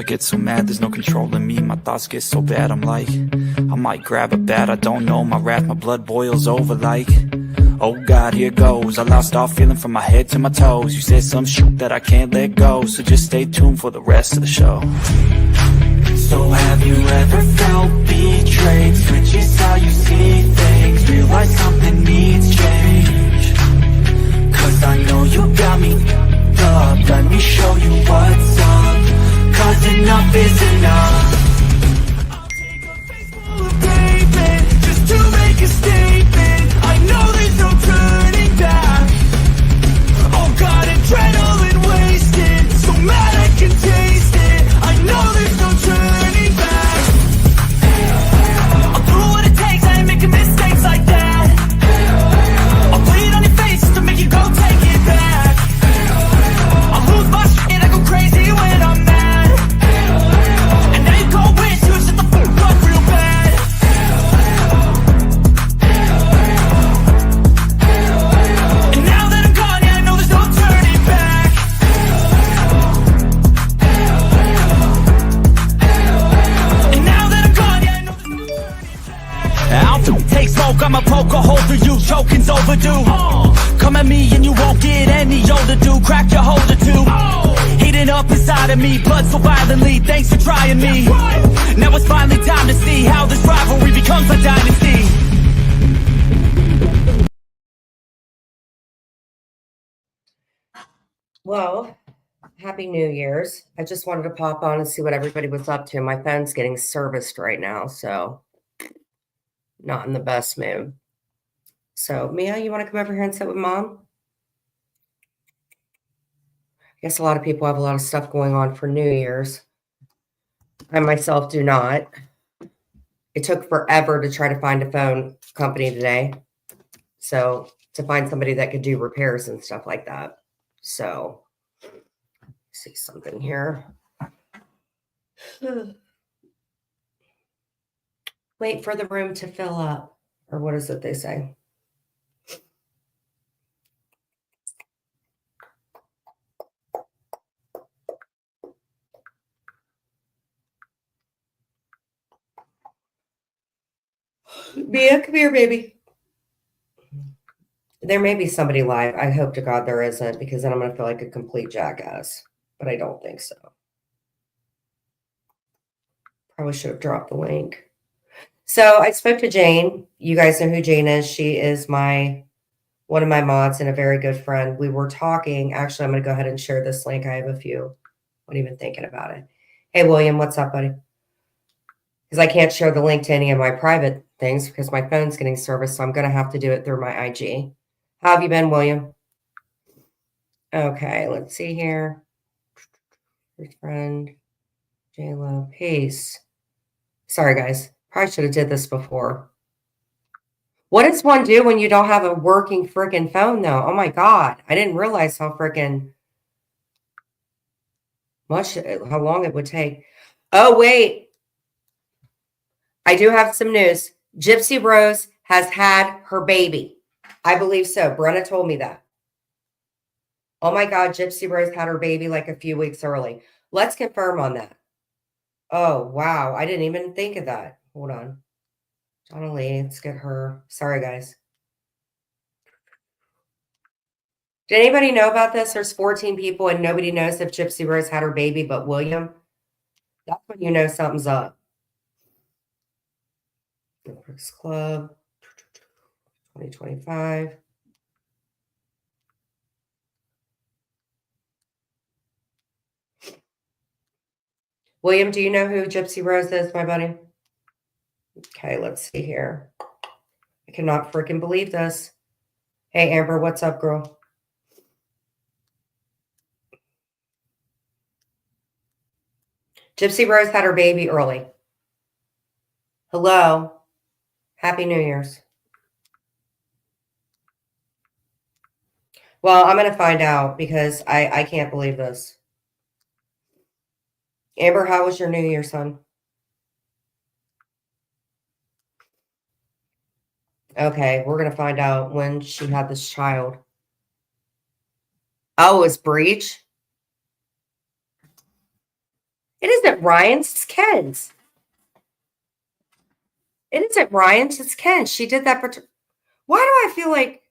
get so mad, there's no controlling me. My thoughts get so bad, I'm like, I might grab a bat, I don't know. My wrath, my blood boils over like, oh God, here goes. I lost all feeling from my head to my toes. You said some shit that I can't let go, so just stay tuned for the rest of the show. So have you ever felt betrayed? Switches how you see things, realize something needs change. Cause I know you got me up, let me show you what's up. Cause enough is enough. I'll take a face full of pavement just to make a statement. I know there's no turning back. Oh God, adrenaline wasted, so mad I can taste it. I know there's no turning back. I'll do what it takes, I ain't making mistakes like that. I'll bleed on your face just to make you go take it back. I'll lose my shit, I go crazy when I'm mad. And now you go wish you would shut the fuck up real bad. And now that I'm gone, yeah, I know there's no turning back. And now that I'm gone, yeah, I know there's no turning back. I'll take smoke, I'ma poke a hole through you, choking's overdue. Come at me and you won't get any older, dude. Crack your holder too. Heating up inside of me, blood so violently. Thanks for trying me. Now it's finally time to see how this rivalry becomes a dynasty. Well, Happy New Year's. I just wanted to pop on and see what everybody was up to. My phone's getting serviced right now, so not in the best mood. So, Mia, you want to come over here and sit with Mom? I guess a lot of people have a lot of stuff going on for New Year's. I myself do not. It took forever to try to find a phone company today. So, to find somebody that could do repairs and stuff like that. So, see something here. Wait for the room to fill up. Or what is it they say? Mia, come here, baby. There may be somebody live. I hope to God there isn't, because then I'm going to feel like a complete jackass. But I don't think so. Probably should have dropped the link. So I spoke to Jane. You guys know who Jane is. She is one of my mods and a very good friend. We were talking. Actually, I'm going to go ahead and share this link. I have a few. What even thinking about it. Hey, William, what's up, buddy? Because I can't share the link to any of my private things because my phone's getting serviced, so I'm going to have to do it through my IG. How have you been, William? Okay, let's see here. Your friend, J-Lo, peace. Sorry, guys. Probably should have did this before. What does one do when you don't have a working freaking phone, though? Oh, my God. I didn't realize how freaking how long it would take. Oh, wait. I do have some news. Gypsy Rose has had her baby. I believe so. Brenna told me that. Oh, my God. Gypsy Rose had her baby like a few weeks early. Let's confirm on that. Oh, wow. I didn't even think of that. Hold on. Donna Lee, let's get her. Sorry, guys. Did anybody know about this? There's 14 people and nobody knows if Gypsy Rose had her baby but William. That's when you know something's up. Brooks Club, 2025. William, do you know who Gypsy Rose is, my buddy? Okay, let's see here. I cannot freaking believe this. Hey, Amber, what's up, girl? Gypsy Rose had her baby early. Hello. Happy New Year's. Well, I'm going to find out because I can't believe this. Amber, how was your New Year, son? Okay, we're going to find out when she had this child. Oh, it was breach? It isn't Ryan's, it's Ken's. It isn't Ryan's, it's Ken's. She did that for. Why do I feel like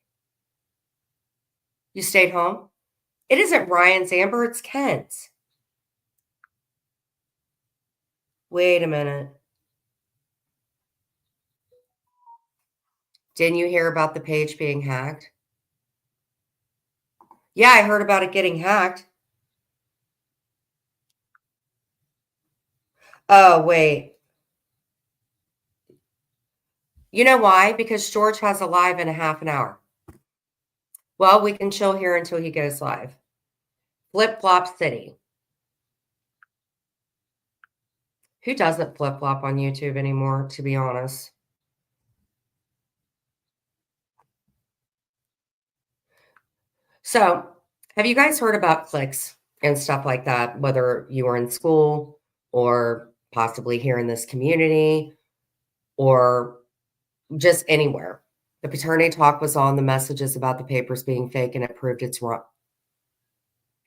you stayed home? It isn't Ryan's, Amber, it's Ken's. Wait a minute. Didn't you hear about the page being hacked? Yeah, I heard about it getting hacked. Oh, wait. You know why? Because George has a live in a half an hour. Well, we can chill here until he goes live. Flip Flop City. Who doesn't flip flop on YouTube anymore, to be honest? So, have you guys heard about Cliques and stuff like that, whether you were in school or possibly here in this community or just anywhere? The paternity talk was on the messages about the papers being fake and it proved it's wrong.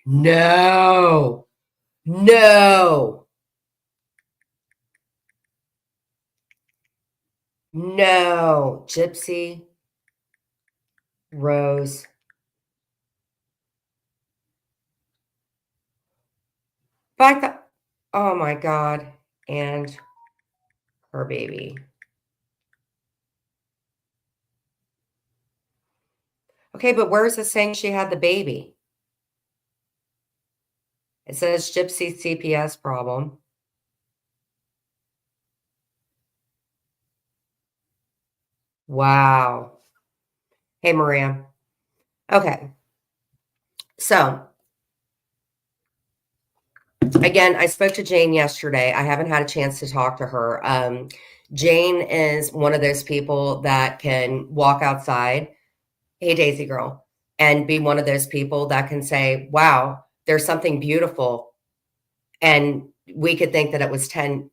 No, no, no. Gypsy, Rose. But I thought, oh my God, and her baby. Okay, but where's it saying she had the baby? It says Gypsy CPS problem. Wow. Hey, Maria. Okay. So, again, I spoke to Jane yesterday. I haven't had a chance to talk to her. Jane is one of those people that can walk outside, hey, Daisy girl, and be one of those people that can say, wow, there's something beautiful. And we could think that it was $10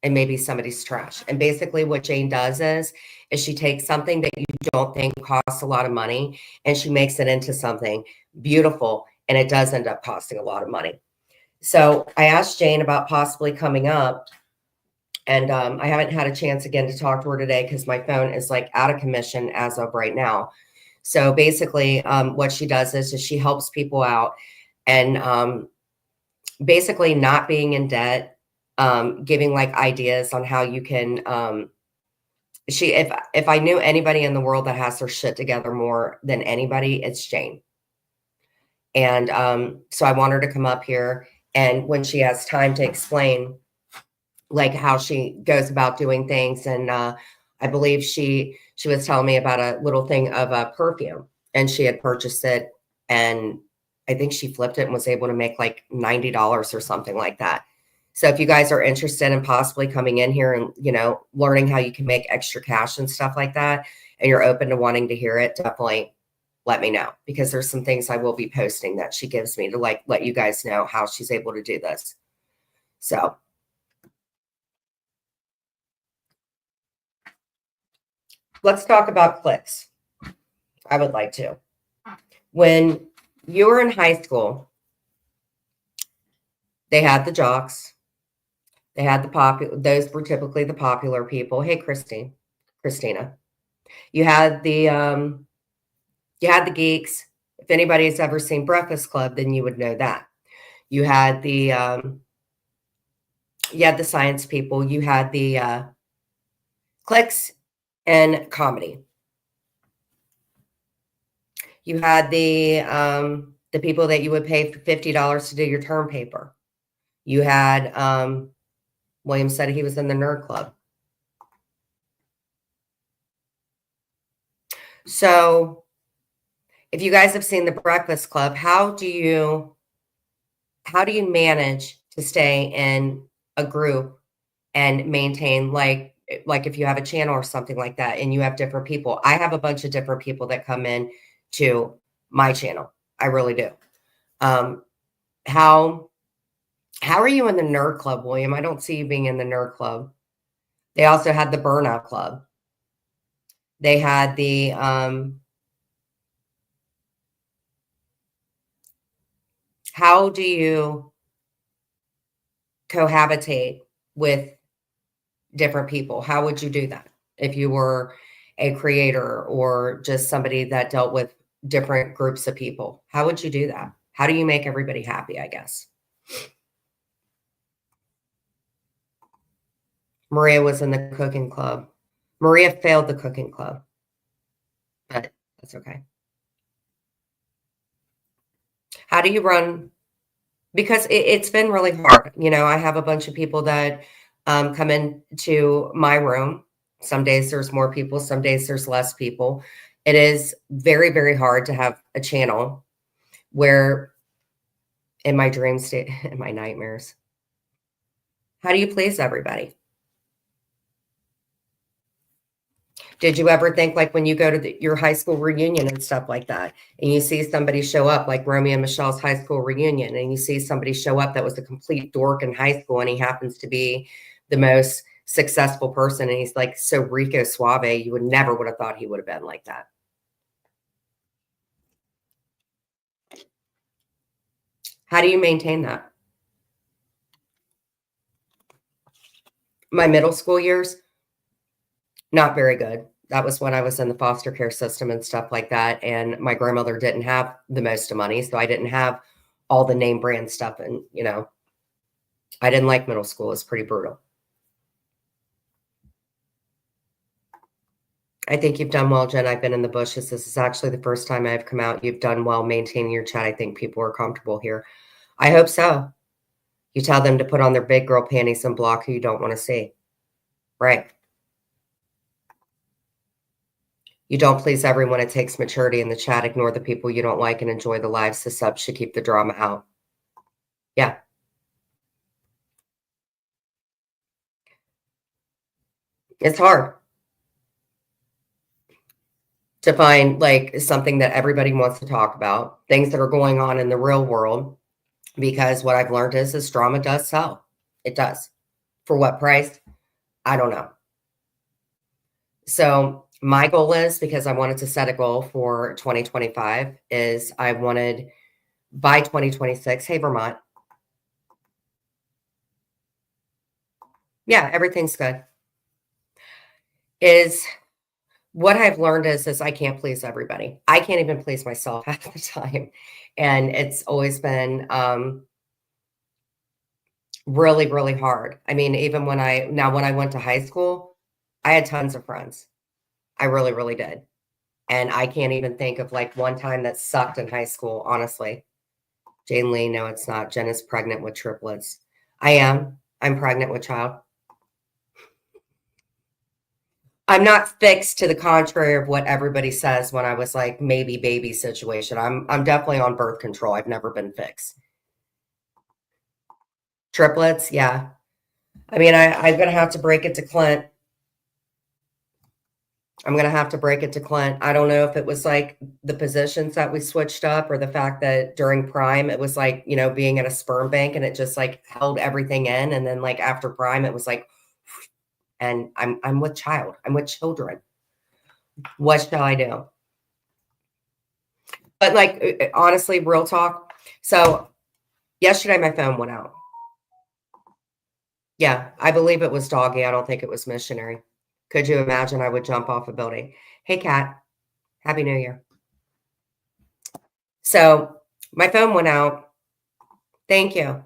and maybe somebody's trash. And basically what Jane does is she takes something that you don't think costs a lot of money and she makes it into something beautiful, and it does end up costing a lot of money. So I asked Jane about possibly coming up, and I haven't had a chance again to talk to her today because my phone is like out of commission as of right now. So basically what she does is she helps people out, and basically not being in debt, giving like ideas on how you can, if I knew anybody in the world that has their shit together more than anybody, it's Jane. And so I want her to come up here, and when she has time to explain like how she goes about doing things. And I believe she was telling me about a little thing of a perfume, and she had purchased it, and I think she flipped it and was able to make like $90 or something like that. So if you guys are interested in possibly coming in here and, you know, learning how you can make extra cash and stuff like that, and you're open to wanting to hear it, definitely let me know, because there's some things I will be posting that she gives me to like let you guys know how she's able to do this. So let's talk about Cliques. I would like to. When you were in high school, they had the jocks. They had the popular. Those were typically the popular people. Hey, Christina. You had the geeks. If anybody's ever seen Breakfast Club, then you would know that. You had the science people. You had the cliques and comedy. You had the people that you would pay for $50 to do your term paper. You had William said he was in the nerd club. So if you guys have seen the Breakfast Club, how do you manage to stay in a group and maintain like if you have a channel or something like that and you have different people? I have a bunch of different people that come in to my channel. I really do. How are you in the nerd club, William? I don't see you being in the nerd club. They also had the burnout club. They had the how do you cohabitate with different people? How would you do that if you were a creator or just somebody that dealt with different groups of people? How would you do that? How do you make everybody happy, I guess? Maria was in the cooking club. Maria failed the cooking club, but that's okay. How do you run? Because it's been really hard. You know, I have a bunch of people that come into my room. Some days there's more people, some days there's less people. It is very, very hard to have a channel where in my dream state, in my nightmares, how do you please everybody? Did you ever think, like, when you go to your high school reunion and stuff like that, and you see somebody show up, like Romeo and Michelle's high school reunion, and you see somebody show up that was a complete dork in high school, and he happens to be the most successful person, and he's like so Rico Suave, you would never would have thought he would have been like that. How do you maintain that? My middle school years, not very good. That was when I was in the foster care system and stuff like that. And my grandmother didn't have the most of money. So I didn't have all the name brand stuff. And, you know, I didn't like middle school. It was pretty brutal. I think you've done well, Jen. I've been in the bushes. This is actually the first time I've come out. You've done well maintaining your chat. I think people are comfortable here. I hope so. You tell them to put on their big girl panties and block who you don't want to see. Right. You don't please everyone. It takes maturity in the chat. Ignore the people you don't like and enjoy the lives. The subs should keep the drama out. Yeah. It's hard to find like something that everybody wants to talk about, things that are going on in the real world, because what I've learned is this drama does sell. It does. For what price? I don't know. So my goal is, because I wanted to set a goal for 2025, is I wanted by 2026, hey, Vermont. Yeah, everything's good. Is what I've learned is I can't please everybody. I can't even please myself half the time. And it's always been really, really hard. I mean, even when I went to high school, I had tons of friends. I really, really did. And I can't even think of like one time that sucked in high school, honestly. Jane Lee, no, it's not. Jen is pregnant with triplets. I am. I'm pregnant with child. I'm not fixed to the contrary of what everybody says when I was like maybe baby situation. I'm definitely on birth control. I've never been fixed. Triplets, yeah. I mean, I'm gonna have to break it to Clint. I'm gonna have to break it to Clint. I don't know if it was like the positions that we switched up or the fact that during prime it was like, you know, being at a sperm bank and it just like held everything in. And then like after prime, it was like, and I'm with child. I'm with children. What shall I do? But like honestly, real talk. So yesterday my phone went out. Yeah, I believe it was doggy. I don't think it was missionary. Could you imagine I would jump off a building? Hey, Kat, Happy New Year. So my phone went out. Thank you.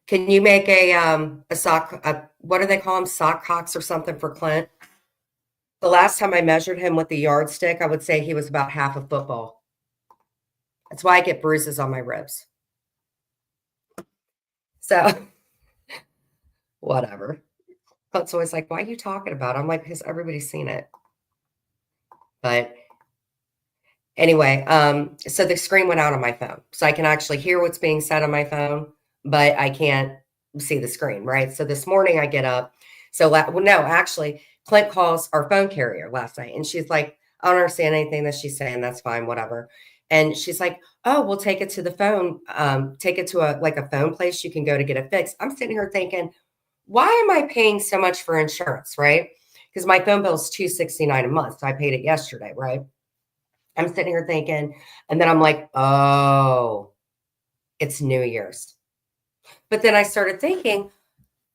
Can you make a sock, what do they call them? Sock hocks or something for Clint? The last time I measured him with the yardstick, I would say he was about half a football. That's why I get bruises on my ribs. So whatever. Clint's always like, why are you talking about it? I'm like, because everybody's seen it. But anyway, so the screen went out on my phone. So I can actually hear what's being said on my phone, but I can't see the screen, right? So this morning I get up. So, well, no, actually, Clint calls our phone carrier last night and she's like, I don't understand anything that she's saying. That's fine, whatever. And she's like, oh, we'll take it to the phone, take it to a phone place you can go to get it fixed. I'm sitting here thinking, why am I paying so much for insurance, right? Because my phone bill is $269 a month. So I paid it yesterday, right? I'm sitting here thinking, and then I'm like, oh, it's New Year's. But then I started thinking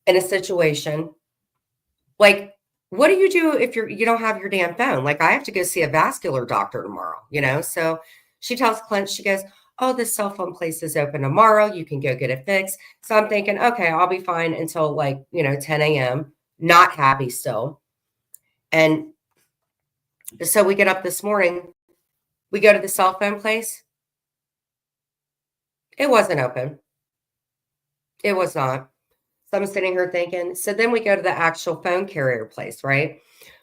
in a situation, like, what do you do if you don't have your damn phone? Like, I have to go see a vascular doctor tomorrow, you know? So she tells Clint, she goes, oh, this cell phone place is open tomorrow. You can go get it fixed. So I'm thinking, okay, I'll be fine until like, 10 a.m. Not happy still. And so we get up this morning, we go to the cell phone place. It wasn't open. It was not. So I'm sitting here thinking, so then we go to the actual phone carrier place, right?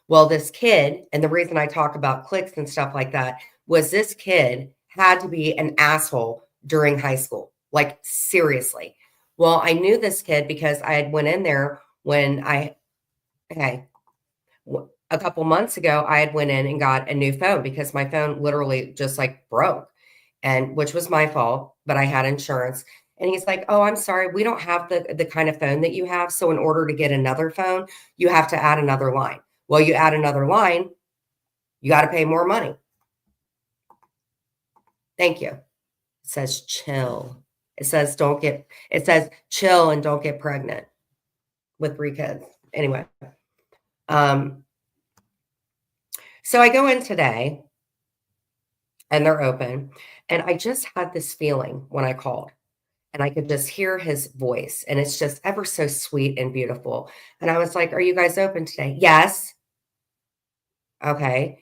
Well, this kid, and the reason I talk about Cliques and stuff like that was this kid had to be an asshole during high school. Like seriously. Well, I knew this kid because I had went in there when hey, a couple months ago, I had went in and got a new phone because my phone literally just like broke, and which was my fault, but I had insurance. And he's like, "Oh, I'm sorry, we don't have the kind of phone that you have. So in order to get another phone, you have to add another line. Well, you add another line, you got to pay more money." Thank you. It says chill. It says chill and don't get pregnant with 3 kids. Anyway, um, so I go in today and they're open. And I just had this feeling when I called, and I could just hear his voice, and it's just ever so sweet and beautiful. And I was like, "Are you guys open today?" "Yes." "Okay.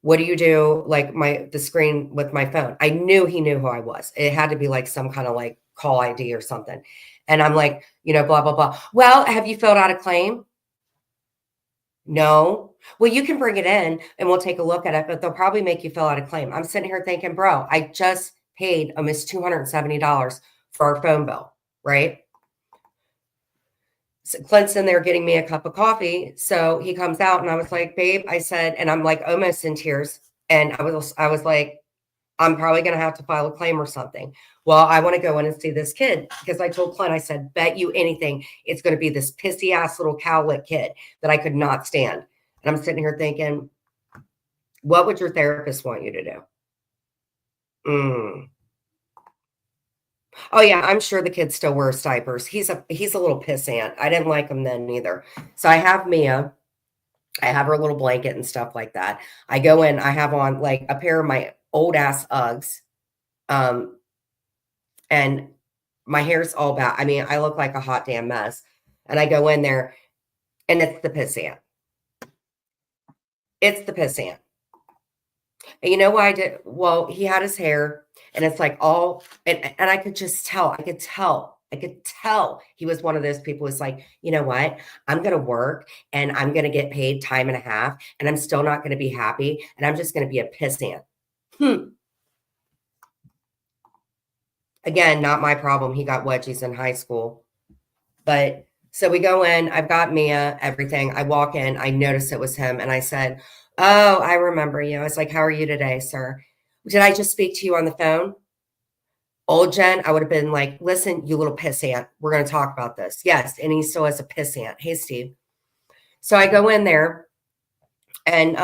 What do you do like the screen with my phone?" I knew he knew who I was. It had to be like some kind of like call ID or something. And I'm like, blah blah blah. "Well, have you filled out a claim?" "No." "Well, you can bring it in and we'll take a look at it, but they'll probably make you fill out a claim." I'm sitting here thinking, bro, I just paid almost $270 for our phone bill, right? So Clint's in there getting me a cup of coffee. So he comes out and I was like, babe, I said, and I'm like almost in tears. And I was like, I'm probably going to have to file a claim or something. Well, I want to go in and see this kid because I told Clint, I said, bet you anything, it's going to be this pissy ass little cowlick kid that I could not stand. And I'm sitting here thinking, what would your therapist want you to do? Mm. Oh yeah, I'm sure the kid still wears diapers. He's a little pissant. I didn't like him then either. So I have Mia. I have her little blanket and stuff like that. I go in, I have on like a pair of my old ass Uggs. Um, and my hair's all back. I mean, I look like a hot damn mess. And I go in there and it's the pissant. It's the pissant. And you know why I did? Well, he had his hair and it's like all, and I could just tell, I could tell he was one of those people who's like, you know what? I'm going to work and I'm going to get paid time and a half and I'm still not going to be happy. And I'm just going to be a pissant. Again, not my problem. He got wedgies in high school. But so we go in, I've got Mia, everything. I walk in, I noticed it was him. And I said, oh, I remember you. I was like, how are you today, sir? Did I just speak to you on the phone? Old Jen, I would have been like, listen, you little pissant. We're going to talk about this. Yes. And he still has a pissant. Hey, Steve. So I go in there and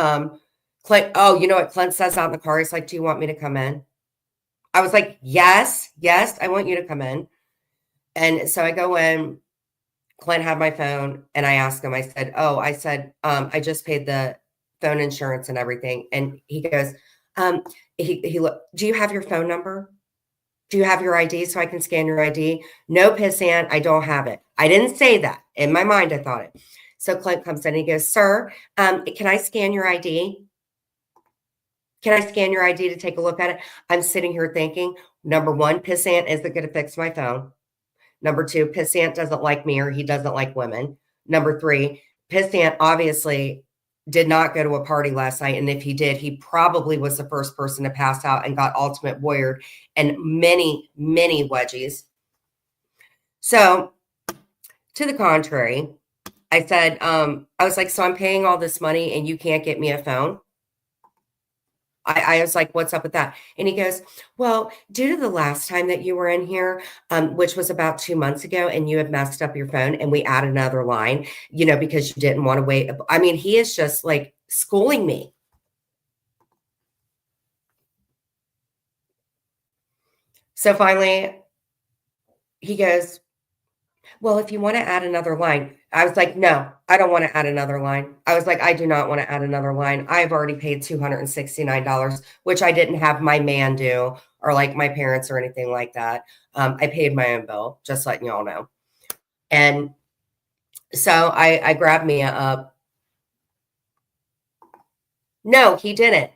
Clint, oh, you know what Clint says out in the car? He's like, do you want me to come in? I was like, yes, I want you to come in. And so I go in. Clint had my phone and I asked him, I just paid the phone insurance and everything. And he goes, do you have your phone number? Do you have your ID so I can scan your ID? No, pissant, I don't have it. I didn't say that. In my mind, I thought it. So Clint comes in and he goes, sir, can I scan your ID? Can I scan your ID to take a look at it? I'm sitting here thinking, number one, pissant isn't going to fix my phone. Number two, pissant doesn't like me or he doesn't like women. Number three, pissant obviously did not go to a party last night. And if he did, he probably was the first person to pass out and got ultimate warrior and many, many wedgies. So to the contrary, I said, I was like, so I'm paying all this money and you can't get me a phone? I was like, what's up with that? And he goes, well, due to the last time that you were in here, which was about 2 months ago, and you had messed up your phone and we added another line, because you didn't want to wait. I mean, he is just like schooling me. So finally, he goes, well, if you want to add another line, I was like, no, I don't want to add another line. I was like, I do not want to add another line. I've already paid $269, which I didn't have my man do or like my parents or anything like that. I paid my own bill, just letting y'all know. And so I grabbed Mia up. No, he didn't.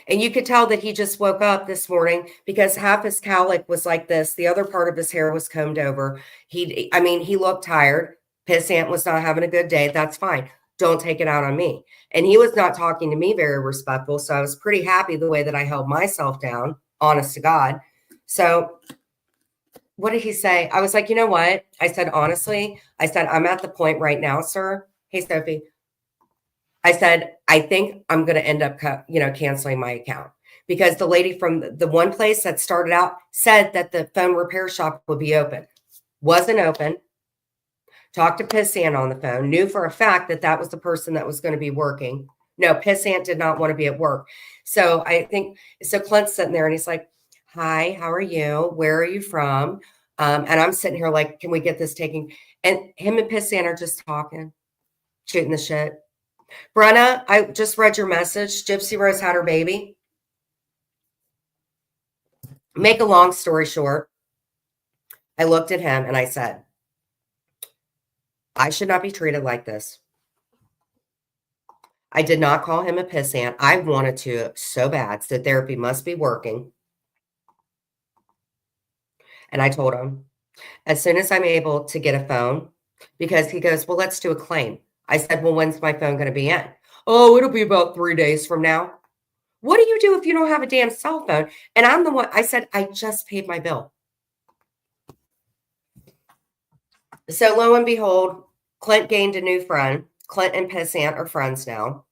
And you could tell that he just woke up this morning because half his cowlick was like this. The other part of his hair was combed over. I mean, he looked tired. Pissant was not having a good day. That's fine. Don't take it out on me. And he was not talking to me very respectful. So I was pretty happy the way that I held myself down, honest to God. So what did he say? I was like, you know what? I said, honestly, I said, I'm at the point right now, sir. Hey, Sophie. I said, I think I'm going to end up, canceling my account because the lady from the one place that started out said that the phone repair shop would be open. Wasn't open. Talked to Pissant on the phone. Knew for a fact that that was the person that was going to be working. No, Pissant did not want to be at work. So I think, so Clint's sitting there and he's like, hi, how are you? Where are you from? And I'm sitting here like, can we get this taken? And him and Pissant are just talking, shooting the shit. Brenna, I just read your message. Gypsy Rose had her baby. Make a long story short, I looked at him and I said, I should not be treated like this. I did not call him a pissant. I wanted to so bad. So therapy must be working. And I told him, as soon as I'm able to get a phone, because he goes, well, let's do a claim. I said, well, when's my phone going to be in? Oh, it'll be about 3 days from now. What do you do if you don't have a damn cell phone? And I'm the one, I said, I just paid my bill. So lo and behold, Clint gained a new friend. Clint and Pissant are friends now.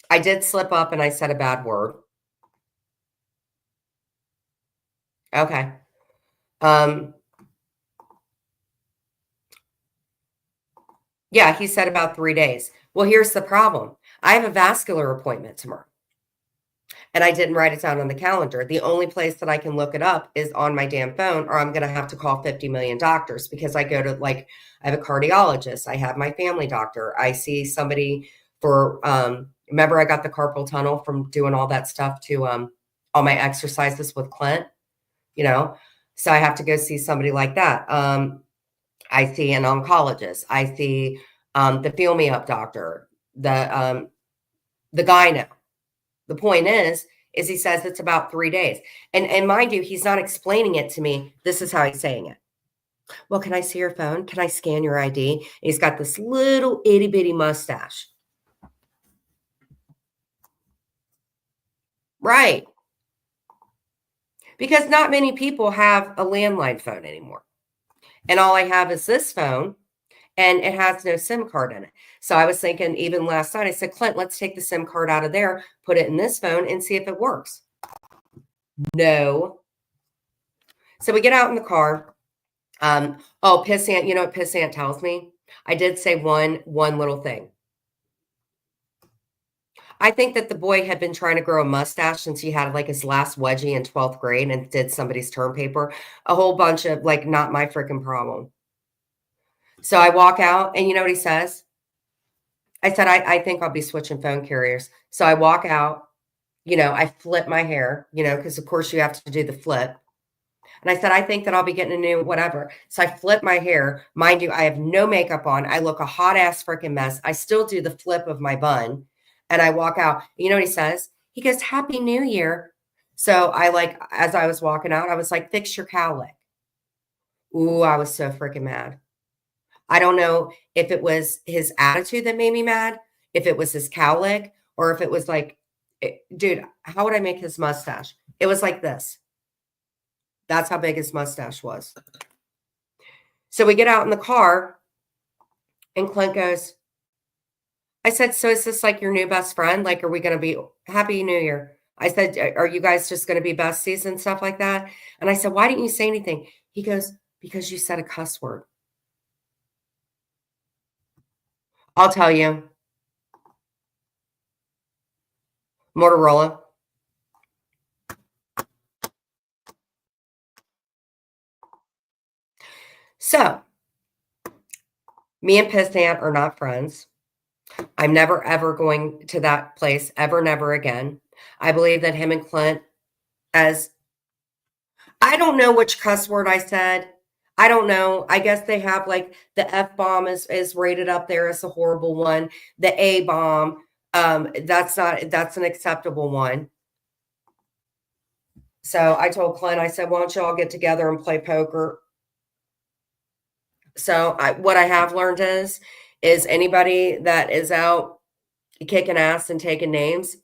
I did slip up and I said a bad word. Okay. Yeah, he said about 3 days. Well, here's the problem. I have a vascular appointment tomorrow. And I didn't write it down on the calendar. The only place that I can look it up is on my damn phone, or I'm going to have to call 50 million doctors because I go to I have a cardiologist. I have my family doctor. I see somebody for, remember I got the carpal tunnel from doing all that stuff to all my exercises with Clint, so I have to go see somebody like that. I see an oncologist. I see the feel me up doctor, the gyno. The point is he says it's about 3 days. And mind you, he's not explaining it to me. This is how he's saying it. Well, can I see your phone? Can I scan your ID? And he's got this little itty bitty mustache. Right. Because not many people have a landline phone anymore. And all I have is this phone and it has no SIM card in it. So I was thinking even last night, I said, Clint, let's take the SIM card out of there, put it in this phone and see if it works. No. So we get out in the car. Pissant, you know what Pissant tells me? I did say one little thing. I think that the boy had been trying to grow a mustache since he had like his last wedgie in 12th grade and did somebody's term paper. A whole bunch of like, not my freaking problem. So I walk out and you know what he says? I said, I think I'll be switching phone carriers. So I walk out, I flip my hair, because of course you have to do the flip. And I said, I think that I'll be getting a new whatever. So I flip my hair. Mind you, I have no makeup on. I look a hot ass freaking mess. I still do the flip of my bun. And I walk out. You know what he says? He goes, Happy New Year. So as I was walking out, I was like, fix your cowlick. Ooh, I was so freaking mad. I don't know if it was his attitude that made me mad, if it was his cowlick, or if it was dude, how would I make his mustache? It was like this. That's how big his mustache was. So we get out in the car and Clint goes, I said, so is this like your new best friend? Like, are we going to be Happy New Year? I said, are you guys just going to be besties and stuff like that? And I said, why didn't you say anything? He goes, because you said a cuss word. I'll tell you. Motorola. So, me and Pissant are not friends. I'm never, ever going to that place, ever, never again. I believe that him and Clint, as I don't know which cuss word I said. I don't know. I guess they have like the F bomb is rated up there as a horrible one. The A bomb, that's an acceptable one. So I told Clint, I said, why don't you all get together and play poker? So what I have learned is anybody that is out kicking ass and taking names,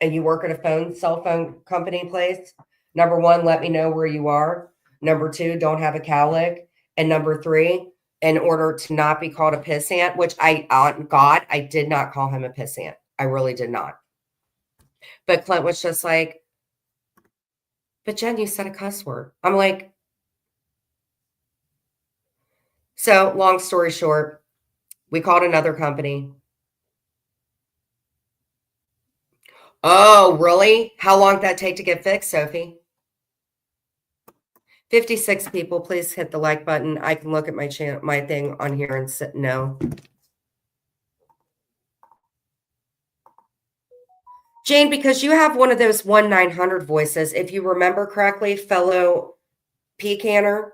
and you work at a cell phone company place, number one, let me know where you are. Number two, don't have a cowlick. And number three, in order to not be called a pissant, which on God, I did not call him a pissant. I really did not. But Clint was just like, but Jen, you said a cuss word. I'm like, so long story short, we called another company. Oh, really? How long did that take to get fixed, Sophie? 56 people, please hit the like button. I can look at my channel, my thing on here and sit no. Jane, because you have one of those 1-900 voices, if you remember correctly, fellow pecanner.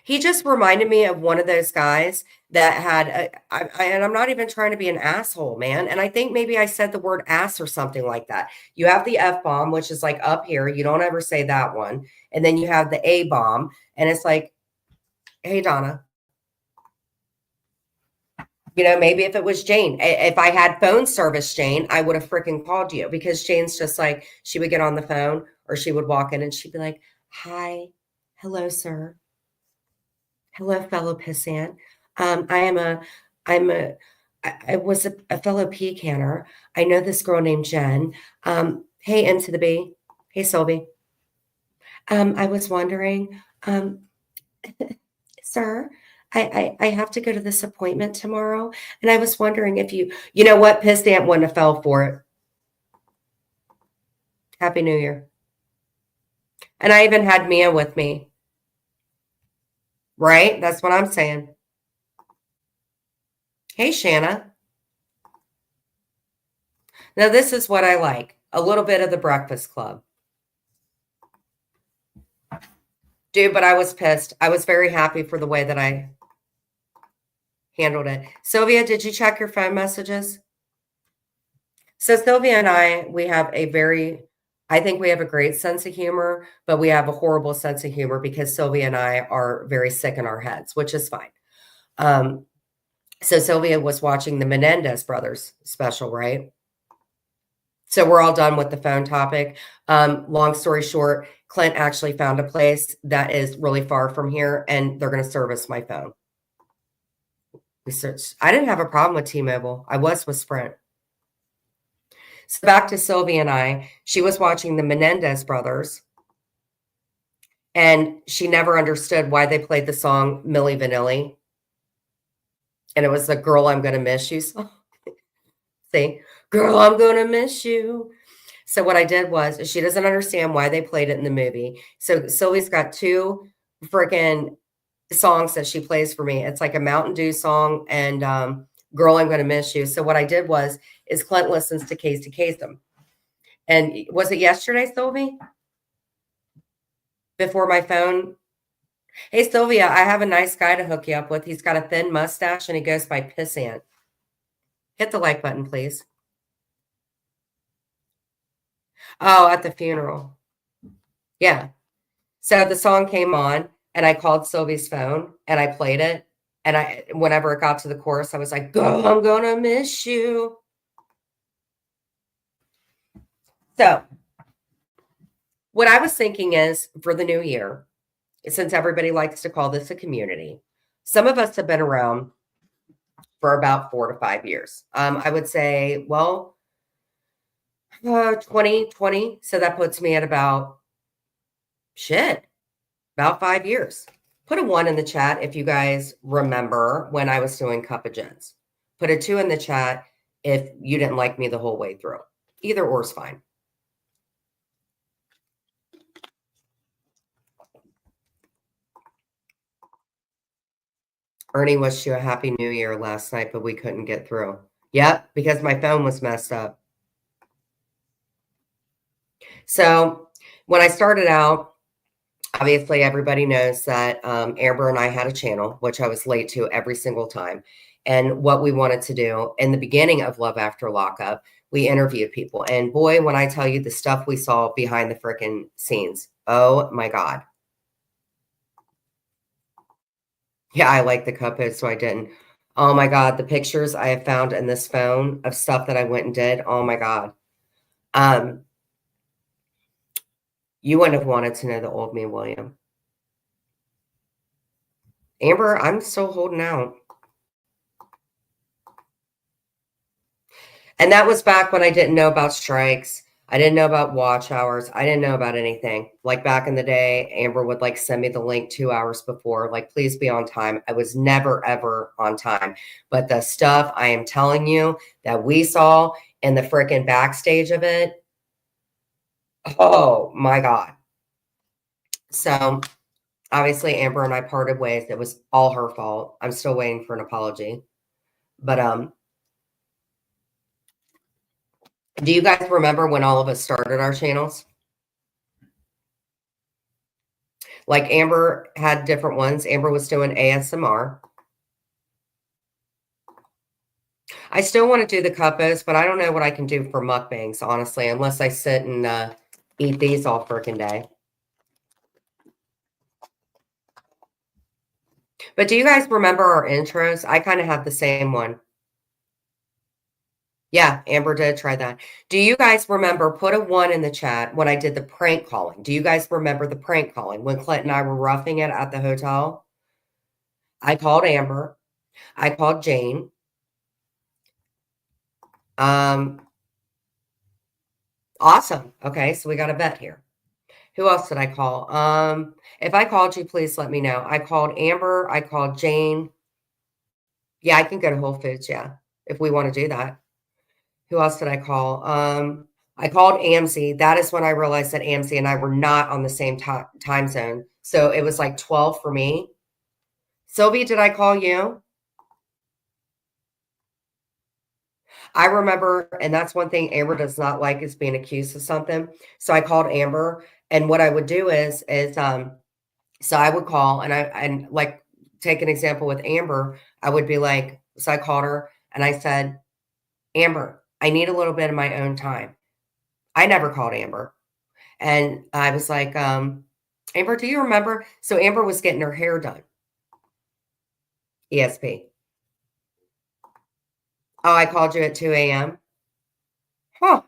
He just reminded me of one of those guys that had, and I'm not even trying to be an asshole, man. And I think maybe I said the word ass or something like that. You have the F bomb, which is like up here. You don't ever say that one. And then you have the A bomb. And it's like, hey, Donna. You know, maybe if it was Jane, if I had phone service, Jane, I would have freaking called you, because Jane's just like, she would get on the phone or she would walk in and she'd be like, hi, hello, sir. Hello, fellow pissant. I was a fellow pecanner. I know this girl named Jen. Hey, N to the B. Hey, Sylvie. I was wondering, sir, I have to go to this appointment tomorrow. And I was wondering if you know what, pissant wouldn't have fell for it. Happy New Year. And I even had Mia with me. Right? That's what I'm saying. Hey, Shanna. Now, this is what I like. A little bit of the Breakfast Club. Dude, but I was pissed. I was very happy for the way that I handled it. Sylvia, did you check your phone messages? So Sylvia and I have I think we have a great sense of humor, but we have a horrible sense of humor because Sylvia and I are very sick in our heads, which is fine. So Sylvia was watching the Menendez brothers special, right? So we're all done with the phone topic. Long story short, Clint actually found a place that is really far from here, and they're going to service my phone. I didn't have a problem with T-Mobile. I was with Sprint. So back to Sylvia and I, she was watching the Menendez brothers, and she never understood why they played the song Milli Vanilli. And it was the Girl, I'm Gonna Miss You song. See, Girl, I'm Gonna Miss You. So what I did was, she doesn't understand why they played it in the movie. So Sylvie's got two freaking songs that she plays for me. It's like a Mountain Dew song and Girl, I'm Gonna Miss You. So what I did is Clint listens to Casey Kasem. And was it yesterday, Sylvie? Before my phone. Hey, Sylvia, I have a nice guy to hook you up with. He's got a thin mustache and he goes by Pissant. Hit the like button, please. Oh, at the funeral. Yeah. So the song came on and I called Sylvie's phone and I played it. And whenever it got to the chorus, I was like, Girl, I'm gonna miss you. So what I was thinking is, for the new year, since everybody likes to call this a community, some of us have been around for about 4 to 5 years. I would say, well, 2020. So that puts me at about 5 years. Put a 1 in the chat if you guys remember when I was doing Cup of Gins. Put a 2 in the chat if you didn't like me the whole way through. Either or is fine. Ernie wished you a happy new year last night, but we couldn't get through. Yep, because my phone was messed up. So when I started out, obviously everybody knows that Amber and I had a channel, which I was late to every single time. And what we wanted to do in the beginning of Love After Lockup, we interviewed people. And boy, when I tell you the stuff we saw behind the freaking scenes, oh my God. Yeah, I like the cuphead, so I didn't. Oh my God, the pictures I have found in this phone of stuff that I went and did. Oh my God. You wouldn't have wanted to know the old me, William. Amber, I'm still holding out. And that was back when I didn't know about strikes. I didn't know about watch hours. I didn't know about anything. Like back in the day, Amber would like send me the link 2 hours before, like, please be on time. I was never, ever on time. But the stuff I am telling you that we saw in the freaking backstage of it, oh my God. So obviously Amber and I parted ways. It was all her fault. I'm still waiting for an apology. But do you guys remember when all of us started our channels? Like Amber had different ones. Amber was doing ASMR. I still want to do the cuppas, but I don't know what I can do for mukbangs, honestly, unless I sit and eat these all freaking day. But do you guys remember our intros? I kind of have the same one. Yeah, Amber did try that. Do you guys remember, put a 1 in the chat when I did the prank calling? Do you guys remember the prank calling when Clint and I were roughing it at the hotel? I called Amber. I called Jane. Awesome. Okay, so we got a bet here. Who else did I call? If I called you, please let me know. I called Amber. I called Jane. Yeah, I can go to Whole Foods, yeah, if we want to do that. Who else did I call? I called AMC. That is when I realized that AMC and I were not on the same time zone. So it was like 12 for me. Sylvie, did I call you? I remember, and that's one thing Amber does not like, is being accused of something. So I called Amber, and what I would do is so I would call, and like, take an example with Amber, I would be like, so I called her and I said, Amber, I need a little bit of my own time. I never called Amber. And I was like, Amber, do you remember? So Amber was getting her hair done. ESP. Oh, I called you at 2 a.m. Huh.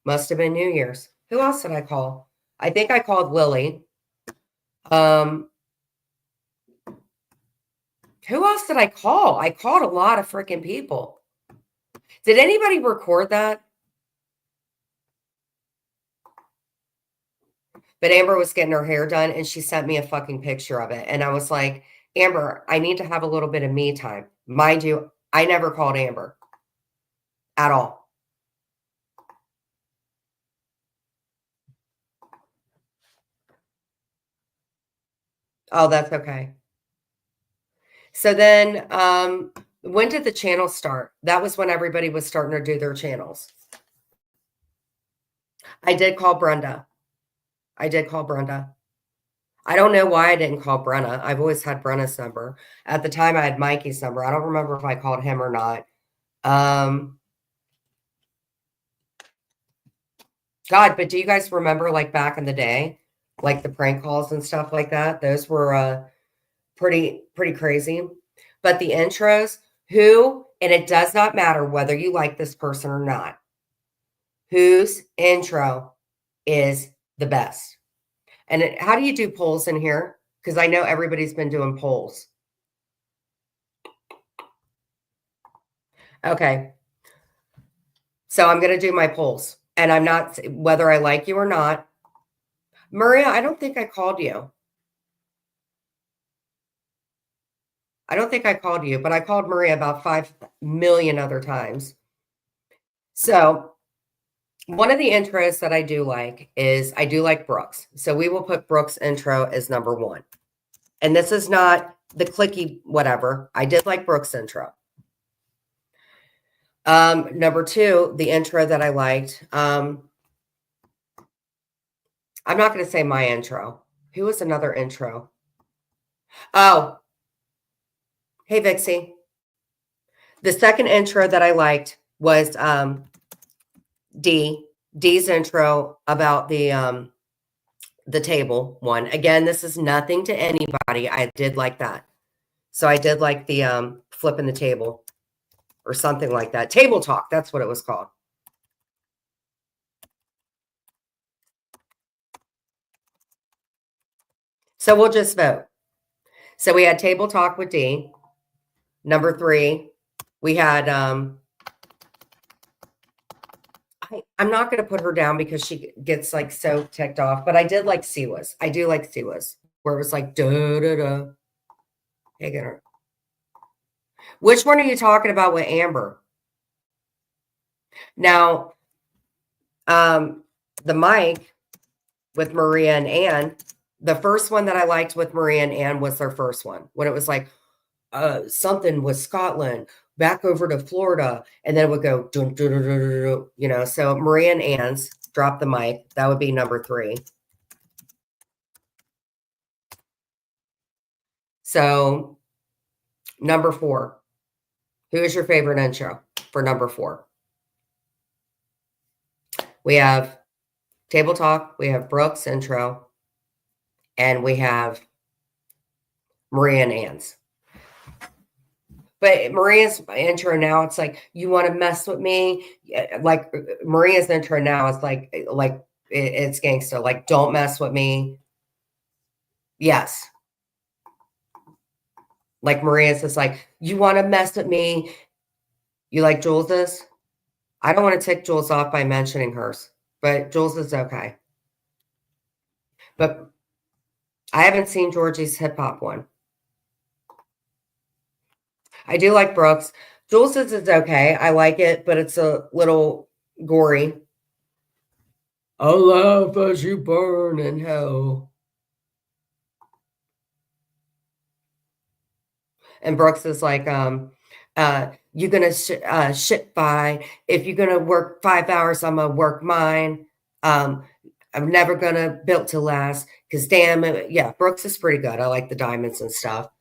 Must have been New Year's. Who else did I call? I think I called Lily. Who else did I call? I called a lot of freaking people. Did anybody record that? But Amber was getting her hair done and she sent me a fucking picture of it. And I was like, Amber, I need to have a little bit of me time. Mind you, I never called Amber at all. Oh, that's okay. So then when did the channel start? That was when everybody was starting to do their channels. I did call Brenda. I did call Brenda. I don't know why I didn't call Brenna. I've always had Brenna's number. At the time, I had Mikey's number. I don't remember if I called him or not. God, but do you guys remember, like, back in the day, like the prank calls and stuff like that? Those were pretty crazy. But the intros, and it does not matter whether you like this person or not, whose intro is the best. And how do you do polls in here? Because I know everybody's been doing polls. Okay. So I'm going to do my polls. And I'm not, whether I like you or not. Maria, I don't think I called you. I don't think I called you, but I called Maria about 5 million other times. So one of the intros that I do like is, I do like Brooks. So we will put Brooks' intro as number 1. And this is not the clicky whatever. I did like Brooke's intro. Number 2, the intro that I liked. I'm not going to say my intro. Who was another intro? Oh, hey, Vixie. The second intro that I liked was D's intro about the table one. Again, this is nothing to anybody. I did like that. So I did like the flipping the table or something like that. Table talk, that's what it was called. So we'll just vote. So we had table talk with D. Number 3, we had I'm not going to put her down because she gets like so ticked off, but I did like Siwa's. I do like Siwa's, where it was like da da da. Hey, get her. Which one are you talking about with Amber? Now, the mic with Maria and Ann, the first one that I liked with Maria and Ann was their first one, when it was like something with Scotland, back over to Florida, and then it would go, dun, dun, dun, dun, dun, dun, you know. So Maria and Ann's drop the mic. That would be number 3. So number 4, who is your favorite intro for number 4? We have Table Talk, we have Brooke's intro, and we have Maria and Ann's. But Maria's intro now, it's like, you want to mess with me? Like Maria's intro now is like it's gangster. Like, don't mess with me. Yes. Like Maria's is like, you want to mess with me? You like Jules's? I don't want to tick Jules off by mentioning hers, but Jules is okay. But I haven't seen Georgie's hip hop one. I do like Brooks. Jules's is okay. I like it, but it's a little gory. I'll laugh as you burn in hell. And Brooks is like, you're gonna shit by. If you're gonna work 5 hours, I'm gonna work mine. I'm never gonna built to last. Cause damn it, yeah, Brooks is pretty good. I like the diamonds and stuff.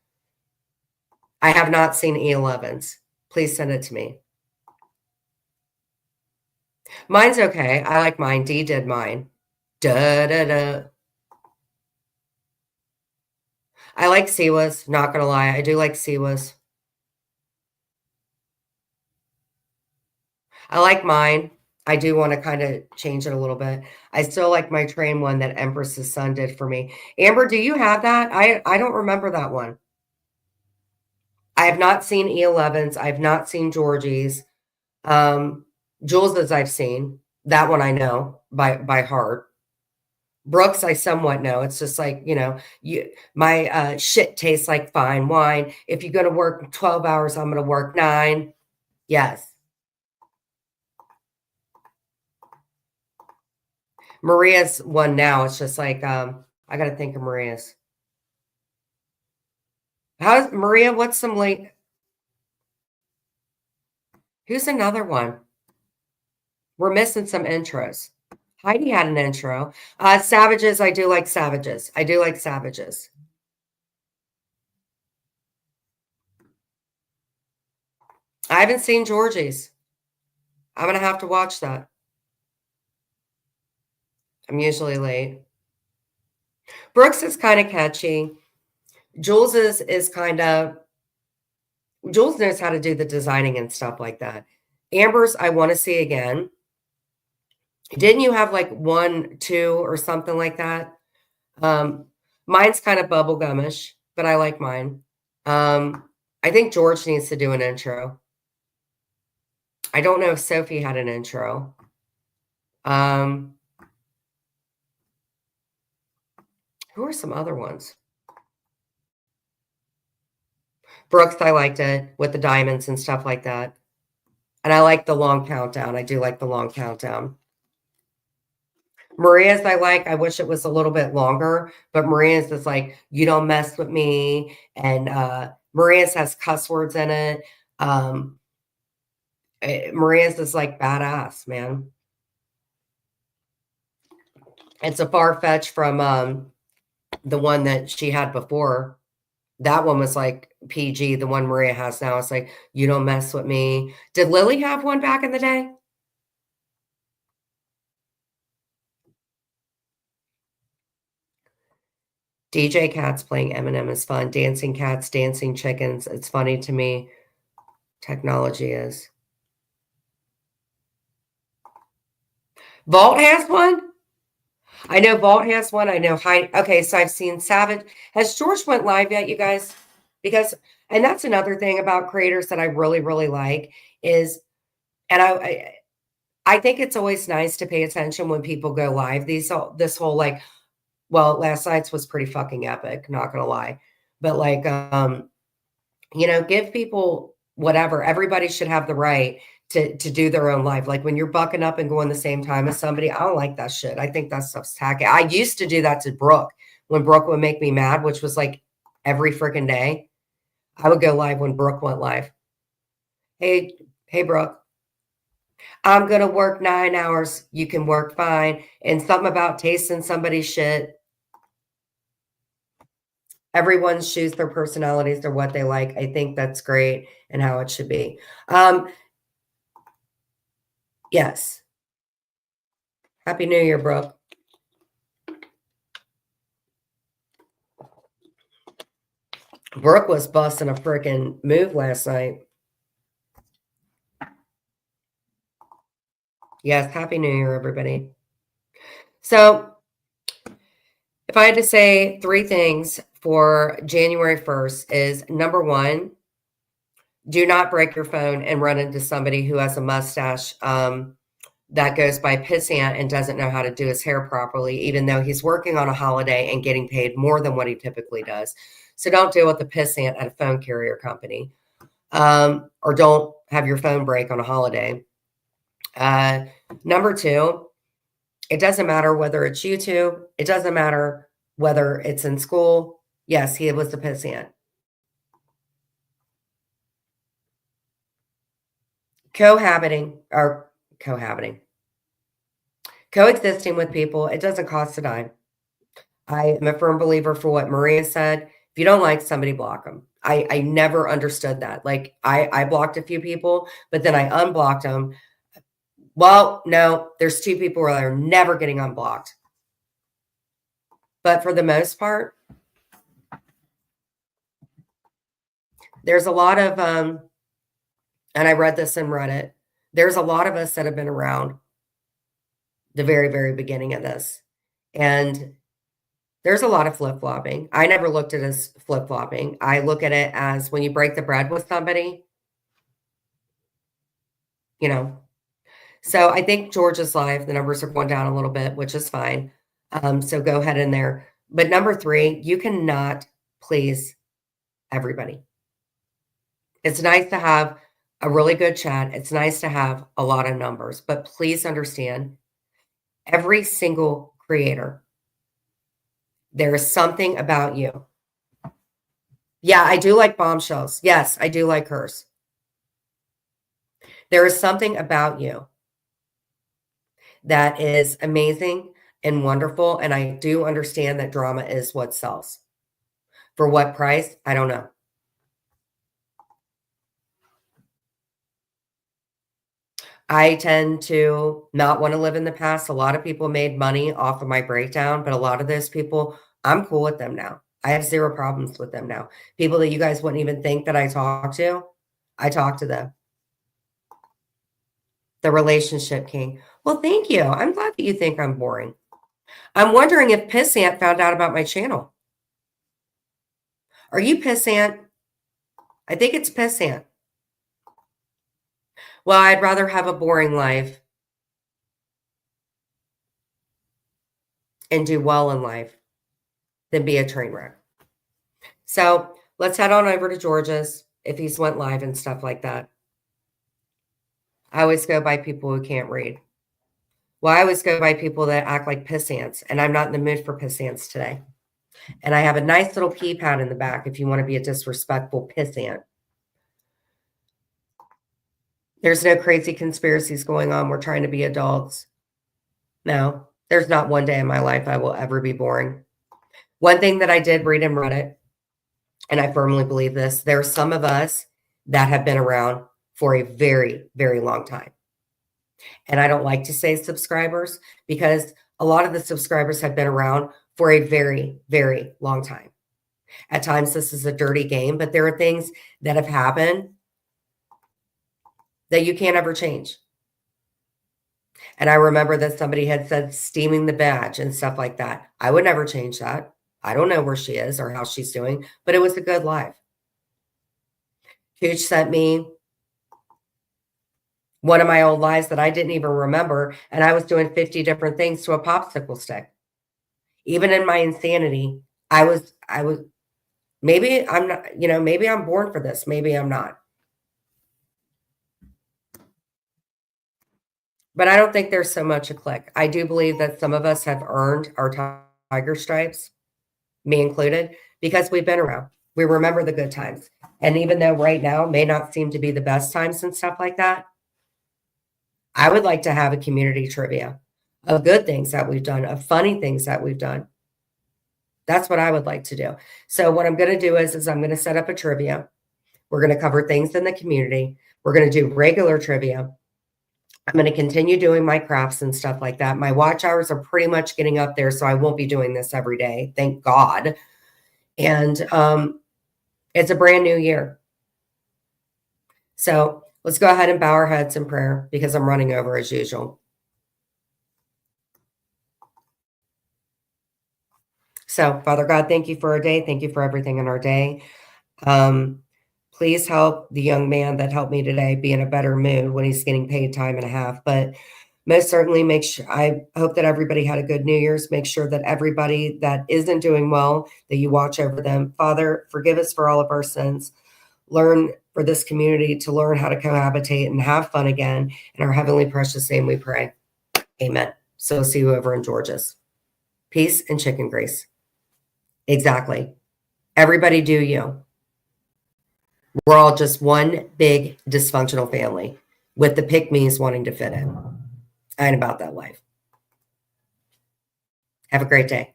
I have not seen E11's. Please send it to me. Mine's okay. I like mine. D did mine. Da da da. I like Siwa's. Not gonna lie, I do like Siwa's. I like mine. I do want to kind of change it a little bit. I still like my train one that Empress's son did for me. Amber, do you have that? I don't remember that one. I have not seen E11's. I've not seen Georgie's. Jules's I've seen. That one I know by heart. Brooks, I somewhat know. It's just like, you know, my shit tastes like fine wine. If you're going to work 12 hours, I'm going to work 9. Yes. Maria's one now. It's just like, I got to think of Maria's. How's Maria? What's some late? Who's another one? We're missing some intros. Heidi had an intro. Savages. I do like Savages. I do like Savages. I haven't seen Georgie's. I'm going to have to watch that. I'm usually late. Brooks is kind of catchy. Jules is kind of, Jules knows how to do the designing and stuff like that. Amber's, I want to see again. Didn't you have like 1, 2 or something like that? Mine's kind of bubblegumish, but I like mine. I think George needs to do an intro. I don't know if Sophie had an intro. Who are some other ones? Brooks, I liked it with the diamonds and stuff like that. And I like the long countdown. I do like the long countdown. Maria's I like. I wish it was a little bit longer, but Maria's is like, you don't mess with me. And Maria's has cuss words in it. Maria's is like badass, man. It's a far fetch from the one that she had before. That one was like PG. The one Maria has now is like, you don't mess with me. Did Lily have one back in the day? DJ Cats playing Eminem is fun. Dancing cats, dancing chickens. It's funny to me. Technology is. Vault has one? I know Vault has one. I know okay, so I've seen Savage. Has George went live yet, you guys? Because and that's another thing about creators that I really, really like is, and I think it's always nice to pay attention when people go live. This whole like, well, last night's was pretty fucking epic, not gonna lie. But like give people whatever. Everybody should have the right to do their own life. Like when you're bucking up and going the same time as somebody, I don't like that shit. I think that stuff's tacky. I used to do that to Brooke when Brooke would make me mad, which was like every freaking day. I would go live when Brooke went live. Hey, Brooke. I'm gonna work 9 hours. You can work fine. And something about tasting somebody's shit. Everyone choose their personalities or what they like. I think that's great and how it should be. Yes. Happy New Year, Brooke. Brooke was busting a freaking move last night. Yes, Happy New Year, everybody. So, if I had to say 3 things for January 1st is number 1, do not break your phone and run into somebody who has a mustache that goes by pissant and doesn't know how to do his hair properly, even though he's working on a holiday and getting paid more than what he typically does. So don't deal with the pissant at a phone carrier company, or don't have your phone break on a holiday. Number 2, it doesn't matter whether it's YouTube. It doesn't matter whether it's in school. Yes, he was the pissant. Cohabiting. Coexisting with people, it doesn't cost a dime. I am a firm believer for what Maria said. If you don't like somebody, block them. I never understood that. Like I blocked a few people, but then I unblocked them. Well, no, there's 2 people that are never getting unblocked. But for the most part, there's a lot of and I read this in Reddit. There's a lot of us that have been around the very, very beginning of this. And there's a lot of flip-flopping. I never looked at it as flip-flopping. I look at it as when you break the bread with somebody, you know. So I think Georgia's live. The numbers are going down a little bit, which is fine. So go ahead in there. But number 3, you cannot please everybody. It's nice to have a really good chat. It's nice to have a lot of numbers, but please understand every single creator, there is something about you. Yeah, I do like Bombshells. Yes, I do like hers. There is something about you that is amazing and wonderful. And I do understand that drama is what sells. For what price? I don't know. I tend to not want to live in the past. A lot of people made money off of my breakdown, but a lot of those people, I'm cool with them now. I have 0 problems with them now. People that you guys wouldn't even think that I talk to them. The relationship king. Well, thank you. I'm glad that you think I'm boring. I'm wondering if Pissant found out about my channel. Are you Pissant? I think it's Pissant. Well, I'd rather have a boring life and do well in life than be a train wreck. So let's head on over to George's if he's went live and stuff like that. I always go by people who can't read. Well, I always go by people that act like pissants, and I'm not in the mood for pissants today. And I have a nice little keypad in the back if you want to be a disrespectful pissant. There's no crazy conspiracies going on. We're trying to be adults. No, there's not one day in my life I will ever be boring. One thing that I did read in Reddit, and I firmly believe this, there are some of us that have been around for a very, very long time. And I don't like to say subscribers because a lot of the subscribers have been around for a very, very long time. At times, this is a dirty game, but there are things that have happened that you can't ever change. And I remember that somebody had said steaming the badge and stuff like that. I would never change that. I don't know where she is or how she's doing, but it was a good life. Huge sent me one of my old lives that I didn't even remember, and I was doing 50 different things to a popsicle stick. Even in my insanity, I was maybe I'm not, maybe I'm born for this, maybe I'm not. But I don't think there's so much a clique. I do believe that some of us have earned our tiger stripes, me included, because we've been around. We remember the good times. And even though right now may not seem to be the best times and stuff like that, I would like to have a community trivia of good things that we've done, of funny things that we've done. That's what I would like to do. So what I'm going to do is I'm going to set up a trivia. We're going to cover things in the community. We're going to do regular trivia. I'm going to continue doing my crafts and stuff like that. My watch hours are pretty much getting up there, so I won't be doing this every day. Thank God. And it's a brand new year. So let's go ahead and bow our heads in prayer because I'm running over as usual. So, Father God, thank you for our day. Thank you for everything in our day. Please help the young man that helped me today be in a better mood when he's getting paid time and a half. But most certainly I hope that everybody had a good New Year's. Make sure that everybody that isn't doing well, that you watch over them. Father, forgive us for all of our sins. Learn for this community to learn how to cohabitate and have fun again. In our heavenly precious name we pray. Amen. So we'll see you over in Georgia's. Peace and chicken grease. Exactly. Everybody do you. We're all just one big dysfunctional family with the pick-me's wanting to fit in. I ain't about that life. Have a great day.